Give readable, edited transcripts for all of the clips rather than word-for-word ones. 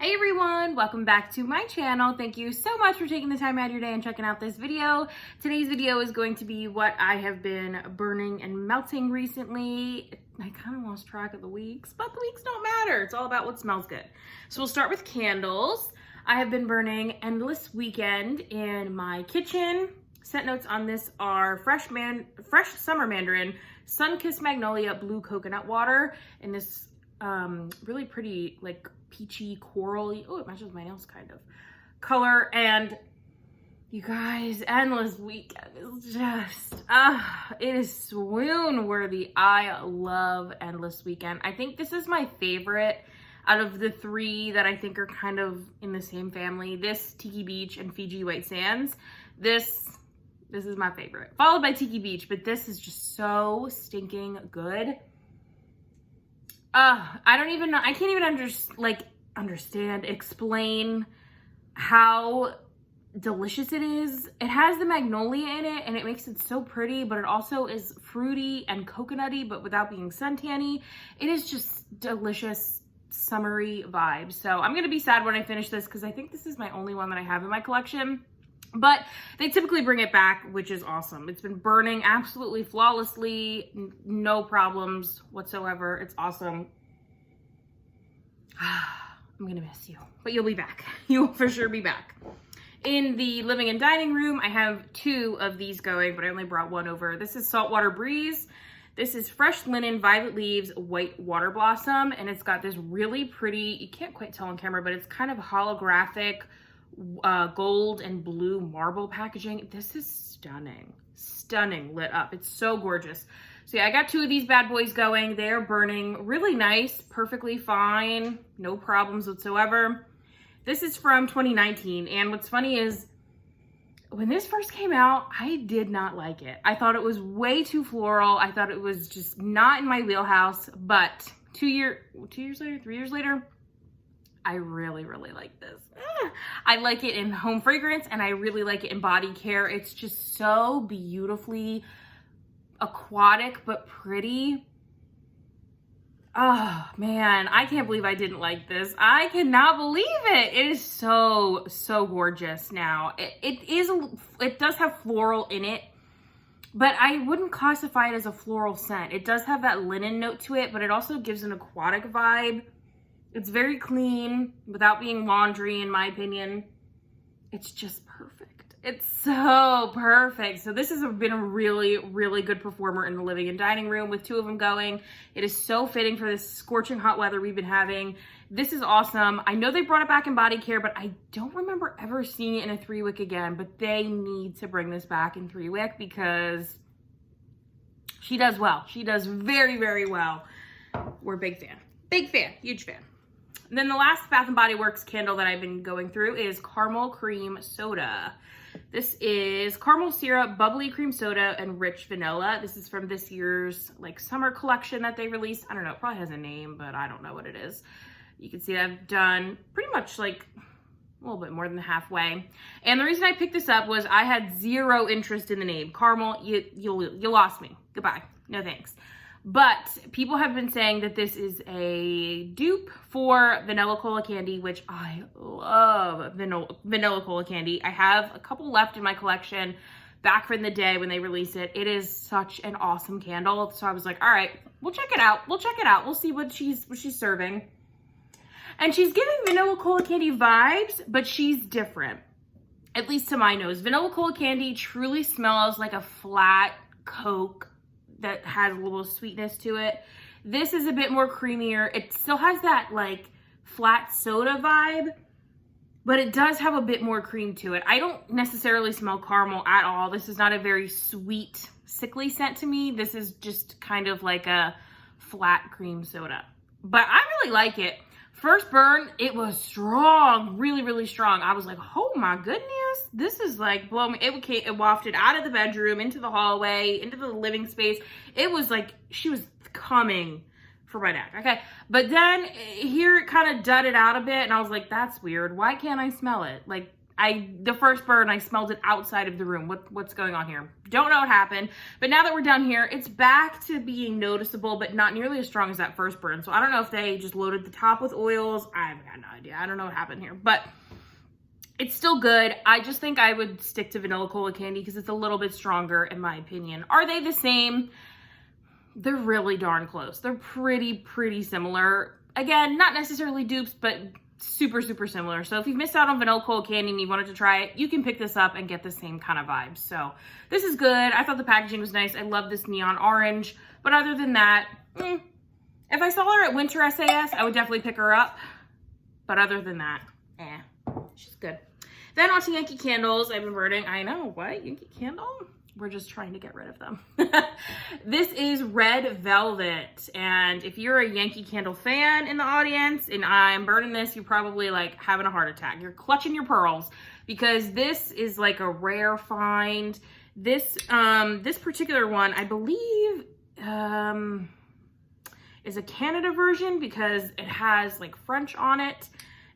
Hey everyone, welcome back to my channel. Thank you so much for taking the time out of your day and checking out this video. Today's video is going to be what I have been burning and melting recently. I kind of lost track of the weeks, but the weeks don't matter. It's all about what smells good. So we'll start with candles. I have been burning Endless Weekend in my kitchen. Scent notes on this are fresh summer mandarin, sun-kissed magnolia, blue coconut water, and this really pretty like peachy coral, oh, it matches my nails kind of color. And you guys, Endless Weekend is just it is swoon worthy. I love Endless Weekend. I think this is my favorite out of the three that I think are kind of in the same family. This, Tiki Beach, and Fiji White Sands. This is my favorite, followed by Tiki Beach, but this is just so stinking good. I don't even know. I can't even explain how delicious it is. It has the magnolia in it and it makes it so pretty, but it also is fruity and coconutty, but without being suntanny. It is just delicious, summery vibes. So I'm going to be sad when I finish this because I think this is my only one that I have in my collection. But they typically bring it back, which is awesome. It's been burning absolutely flawlessly, no problems whatsoever. It's awesome. I'm gonna miss you, but you'll be back. You'll for sure be back. In the living and dining room, I have two of these going, but I only brought one over. This is Saltwater Breeze. This is fresh linen, violet leaves, white water blossom, and it's got this really pretty, you can't quite tell on camera, but it's kind of holographic gold and blue marble packaging. This is stunning lit up. It's so gorgeous. So yeah, I got two of these bad boys going. They're burning really nice, perfectly fine, no problems whatsoever. This is from 2019, and what's funny is when this first came out, I did not like it. I thought it was way too floral. I thought it was just not in my wheelhouse, but 3 years later, I really like this. I like it in home fragrance and I really like it in body care. It's just so beautifully aquatic but pretty. Oh man, I can't believe I didn't like this. I cannot believe it. It is so gorgeous now. It does have floral in it, but I wouldn't classify it as a floral scent. It does have that linen note to it, but it also gives an aquatic vibe. It's very clean without being laundry, in my opinion. It's just perfect. It's so perfect. So this has been a really good performer in the living and dining room with two of them going. It is so fitting for this scorching hot weather we've been having. This is awesome. I know they brought it back in body care, but I don't remember ever seeing it in a 3-wick again, but they need to bring this back in 3-wick because she does well. She does very well. We're a big fan, huge fan. And then the last Bath & Body Works candle that I've been going through is Caramel Cream Soda. This is caramel syrup, bubbly cream soda, and rich vanilla. This is from this year's like summer collection that they released. I don't know, it probably has a name, but I don't know what it is. You can see I've done pretty much like a little bit more than halfway. And the reason I picked this up was I had zero interest in the name. Caramel, you lost me. Goodbye. No thanks. But people have been saying that this is a dupe for vanilla cola candy, which I love vanilla cola candy. I have a couple left in my collection back from the day when they released it. It is such an awesome candle. So I was like, all right, we'll check it out. We'll see what she's serving. And she's giving vanilla cola candy vibes, but she's different, at least to my nose. Vanilla cola candy truly smells like a flat Coke that has a little sweetness to it. This is a bit more creamier. It still has that like flat soda vibe, but it does have a bit more cream to it. I don't necessarily smell caramel at all. This is not a very sweet, sickly scent to me. This is just kind of like a flat cream soda, but I really like it. First burn, it was strong, really strong. I was like, oh my goodness, this is like blowing me. It wafted out of the bedroom, into the hallway, into the living space. It was like she was coming for my neck, okay? But then here it kind of dudded out a bit and I was like, that's weird. Why can't I smell it? Like, The first burn, I smelled it outside of the room. What's going on here? Don't know what happened. But now that we're done here, it's back to being noticeable, but not nearly as strong as that first burn. So I don't know if they just loaded the top with oils. I've got no idea. I don't know what happened here, but it's still good. I just think I would stick to vanilla cola candy because it's a little bit stronger in my opinion. Are they the same? They're really darn close. They're pretty similar. Again, not necessarily dupes, but super similar. So if you've missed out on vanilla cola candy and you wanted to try it, you can pick this up and get the same kind of vibes. So this is good. I thought the packaging was nice. I love this neon orange. But other than that, if I saw her at Winter SAS, I would definitely pick her up. But other than that, she's good. Then on to Yankee Candles. I've been burning. I know, what? Yankee Candle? We're just trying to get rid of them. This is Red Velvet. And if you're a Yankee Candle fan in the audience and I'm burning this, you're probably like having a heart attack. You're clutching your pearls because this is like a rare find. This particular one, I believe, is a Canada version because it has like French on it.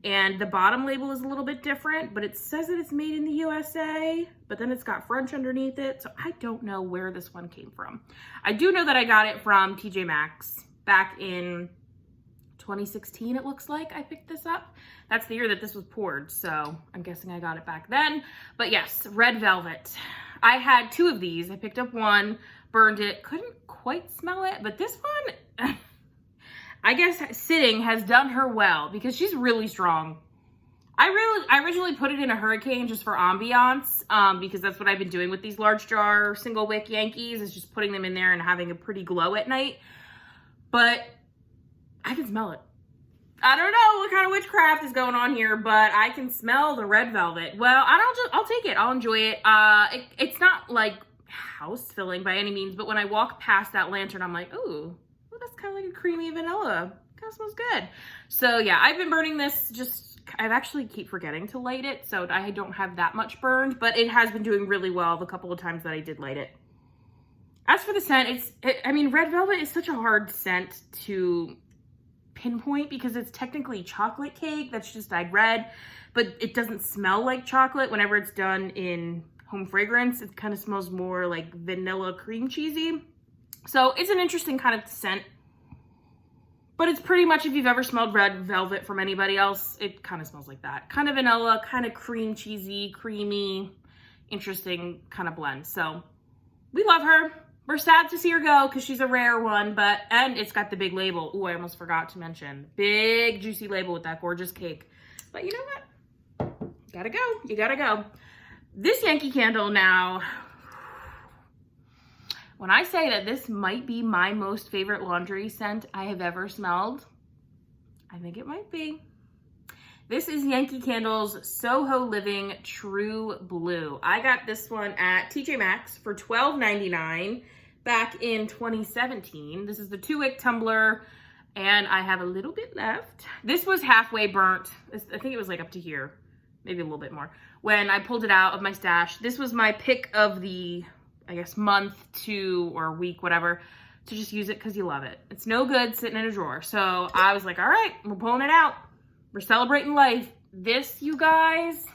And the bottom label is a little bit different, but it says that it's made in the USA, but then it's got French underneath it. So I don't know where this one came from. I do know that I got it from TJ Maxx back in 2016, it looks like I picked this up. That's the year that this was poured, so I'm guessing I got it back then. But yes, Red Velvet. I had 2 of these. I picked up one, burned it, couldn't quite smell it, but this one, I guess sitting has done her well because she's really strong. I originally put it in a hurricane just for ambiance because that's what I've been doing with these large jar single wick Yankees, is just putting them in there and having a pretty glow at night. But I can smell it. I don't know what kind of witchcraft is going on here, but I can smell the Red Velvet. Well, I'll take it. I'll enjoy it. It's not like house filling by any means, but when I walk past that lantern, I'm like, ooh. That's kind of like a creamy vanilla. Kind of smells good. So yeah, I've been burning this. I actually keep forgetting to light it, so I don't have that much burned, but it has been doing really well the couple of times that I did light it. As for the scent, I mean, Red Velvet is such a hard scent to pinpoint because it's technically chocolate cake that's just dyed red, but it doesn't smell like chocolate. Whenever it's done in home fragrance, it kind of smells more like vanilla cream cheesy. So it's an interesting kind of scent, but it's pretty much, if you've ever smelled Red Velvet from anybody else, it kind of smells like that. Kind of vanilla, kind of cream cheesy, creamy, interesting kind of blend. So we love her. We're sad to see her go because she's a rare one, and it's got the big label. Ooh, I almost forgot to mention. Big juicy label with that gorgeous cake. But you know what? Gotta go. You gotta go. This Yankee Candle now, when I say that this might be my most favorite laundry scent I have ever smelled, I think it might be. This is Yankee Candle's Soho Living True Blue. I got this one at TJ Maxx for $12.99 back in 2017. This is the 2-wick tumbler, and I have a little bit left. This was halfway burnt. I think it was like up to here, maybe a little bit more. When I pulled it out of my stash, this was my pick of the, I guess, month, 2 or week, whatever, to just use it because you love it. It's no good sitting in a drawer. So I was like, all right, we're pulling it out. We're celebrating life. This, you guys,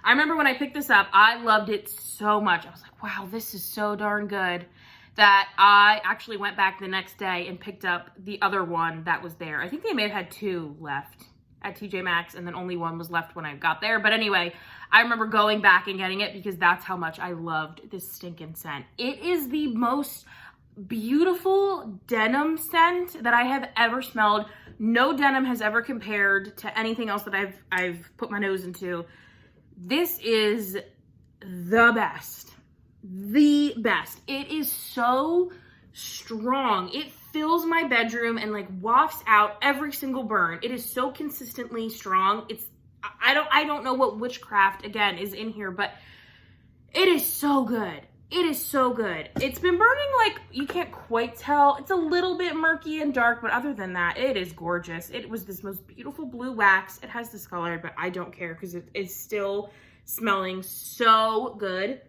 I remember when I picked this up, I loved it so much. I was like, wow, this is so darn good, that I actually went back the next day and picked up the other one that was there. I think they may have had 2 left at TJ Maxx, and then only 1 was left when I got there. But anyway, I remember going back and getting it because that's how much I loved this stinking scent. It is the most beautiful denim scent that I have ever smelled. No denim has ever compared to anything else that I've put my nose into. This is the best. The best. It is so strong. It fills my bedroom and like wafts out every single burn. It is so consistently strong. I don't know what witchcraft again is in here, but it is so good. It is so good. It's been burning like, you can't quite tell. It's a little bit murky and dark, but other than that, it is gorgeous. It was this most beautiful blue wax. It has discolored, but I don't care because it is still smelling so good.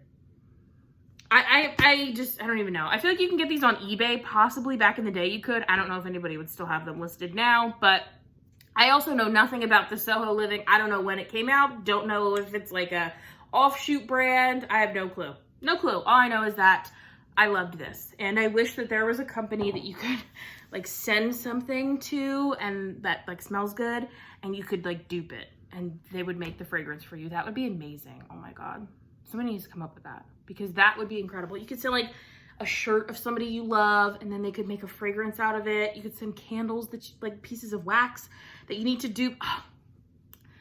I don't even know. I feel like you can get these on eBay. Possibly back in the day you could. I don't know if anybody would still have them listed now, but I also know nothing about the Soho Living. I don't know when it came out. Don't know if it's like a offshoot brand. I have no clue. No clue. All I know is that I loved this. And I wish that there was a company that you could like send something to and that like smells good and you could like dupe it and they would make the fragrance for you. That would be amazing. Oh my God. Somebody needs to come up with that because that would be incredible. You could send like a shirt of somebody you love and then they could make a fragrance out of it. You could send candles that like pieces of wax that you need to dupe. Oh.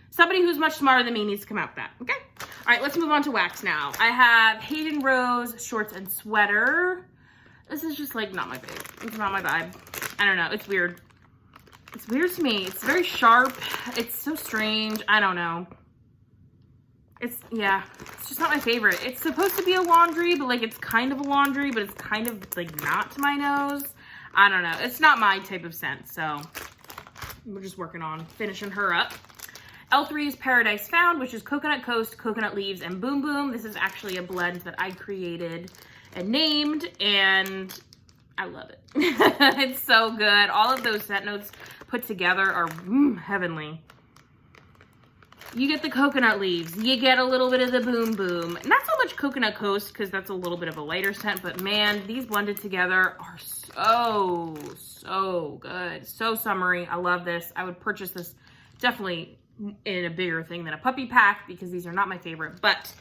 Somebody who's much smarter than me needs to come out with that, okay? All right, let's move on to wax now. I have Hayden Rose Shorts and Sweater. This is just like not my vibe. It's not my vibe. I don't know, it's weird. It's weird to me. It's very sharp. It's so strange. I don't know. It's just not my favorite. It's supposed to be a laundry, but like it's kind of a laundry, but it's kind of like not to my nose. I don't know. It's not my type of scent, so we're just working on finishing her up. L3's Paradise Found, which is Coconut Coast, Coconut Leaves, and Boom Boom. This is actually a blend that I created and named, and I love it. It's so good. All of those scent notes put together are heavenly. You get the coconut leaves. You get a little bit of the boom boom. Not so much Coconut Coast because that's a little bit of a lighter scent, but man, these blended together are so good. So summery. I love this. I would purchase this definitely in a bigger thing than a puppy pack because these are not my favorite, but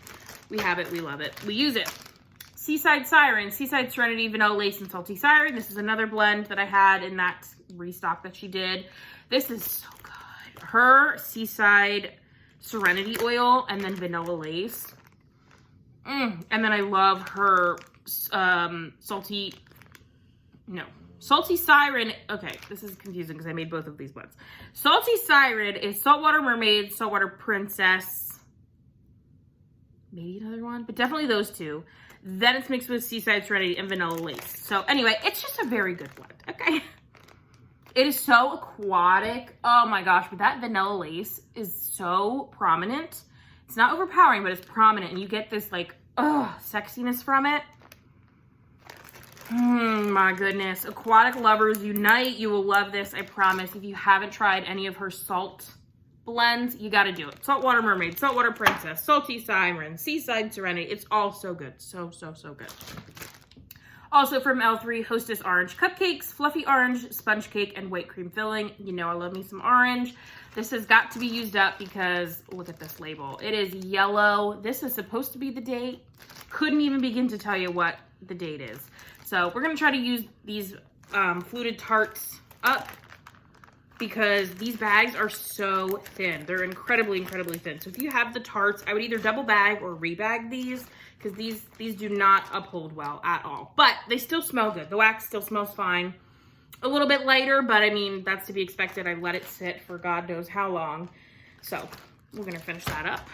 we have it. We love it. We use it. Seaside Siren, Seaside Serenity, Vanilla Lace, and Salty Siren. This is another blend that I had in that restock that she did. This is so good. Her Seaside Serenity oil and then Vanilla Lace. And then I love her Salty Siren. Okay, this is confusing because I made both of these blends. Salty Siren is Saltwater Mermaid, Saltwater Princess. Maybe another one, but definitely those two. Then it's mixed with Seaside Serenity and Vanilla Lace. So anyway, it's just a very good blend, okay? It is so aquatic. Oh my gosh, but that Vanilla Lace is so prominent. It's not overpowering, but it's prominent. And you get this like, sexiness from it. My goodness. Aquatic lovers unite. You will love this, I promise. If you haven't tried any of her salt blends, you got to do it. Saltwater Mermaid, Saltwater Princess, Salty Siren, Seaside Serenity. It's all so good. So good. Also from L3, Hostess Orange Cupcakes, Fluffy Orange, Sponge Cake, and White Cream Filling. You know I love me some orange. This has got to be used up because look at this label. It is yellow. This is supposed to be the date. Couldn't even begin to tell you what the date is. So we're going to try to use these fluted tarts up because these bags are so thin. They're incredibly thin. So if you have the tarts, I would either double bag or rebag these because these do not uphold well at all. But they still smell good. The wax still smells fine. A little bit lighter, but I mean, that's to be expected. I let it sit for God knows how long. So we're going to finish that up.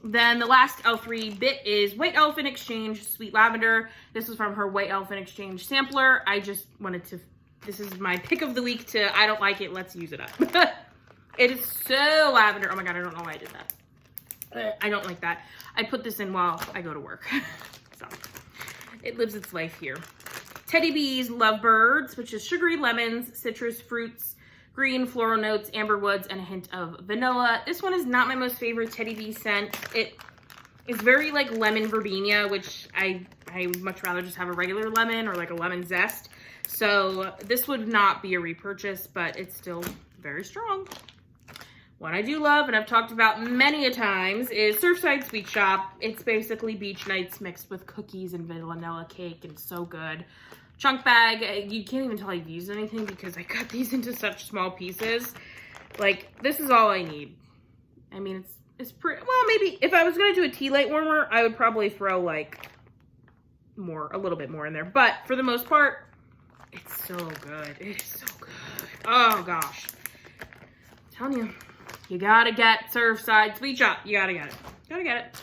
Then the last L3 bit is White Elephant Exchange Sweet Lavender. This is from her White Elephant Exchange sampler. I just wanted to, this is my pick of the week to, I don't like it, let's use it up. It is so lavender. Oh my God, I don't know why I did that. I don't like that. I put this in while I go to work. So it lives its life here. Teddy B's Lovebirds, which is sugary lemons, citrus fruits, green floral notes, amber woods, and a hint of vanilla. This one is not my most favorite Teddy B scent. It is very like lemon verbena, which I would much rather just have a regular lemon or like a lemon zest. So this would not be a repurchase, but it's still very strong. What I do love, and I've talked about many a times, is Surfside Sweet Shop. It's basically beach nights mixed with cookies and vanilla cake, and so good. Chunk bag, you can't even tell I've used anything because I cut these into such small pieces. Like, this is all I need. I mean, it's pretty, well, maybe if I was going to do a tea light warmer, I would probably throw like a little bit more in there. But for the most part, it's so good. It is so good. Oh gosh. I'm telling you, you gotta get Surfside Sweet Shop. You gotta get it. Gotta get it.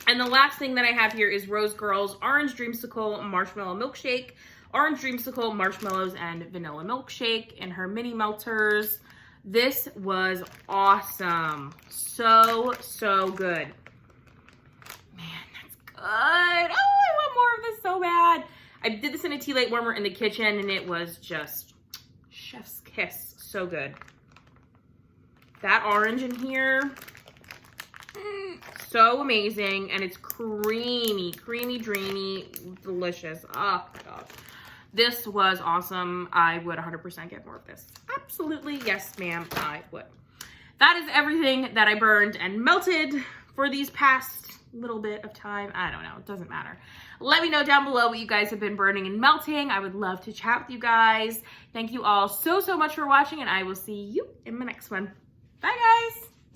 And the last thing that I have here is Rose Girls Orange Dreamsicle Marshmallow Milkshake. Orange Dreamsicle Marshmallows and Vanilla Milkshake in her mini melters. This was awesome. So good. Man, that's good. Oh, I want more of this so bad. I did this in a tea light warmer in the kitchen and it was just chef's kiss. So good. That orange in here, so amazing. And it's creamy, dreamy, delicious. Oh my God. This was awesome. I would 100% get more of this. Absolutely. Yes, ma'am, I would. That is everything that I burned and melted for these past little bit of time. I don't know. It doesn't matter. Let me know down below what you guys have been burning and melting. I would love to chat with you guys. Thank you all so much for watching, and I will see you in my next one. Bye, guys.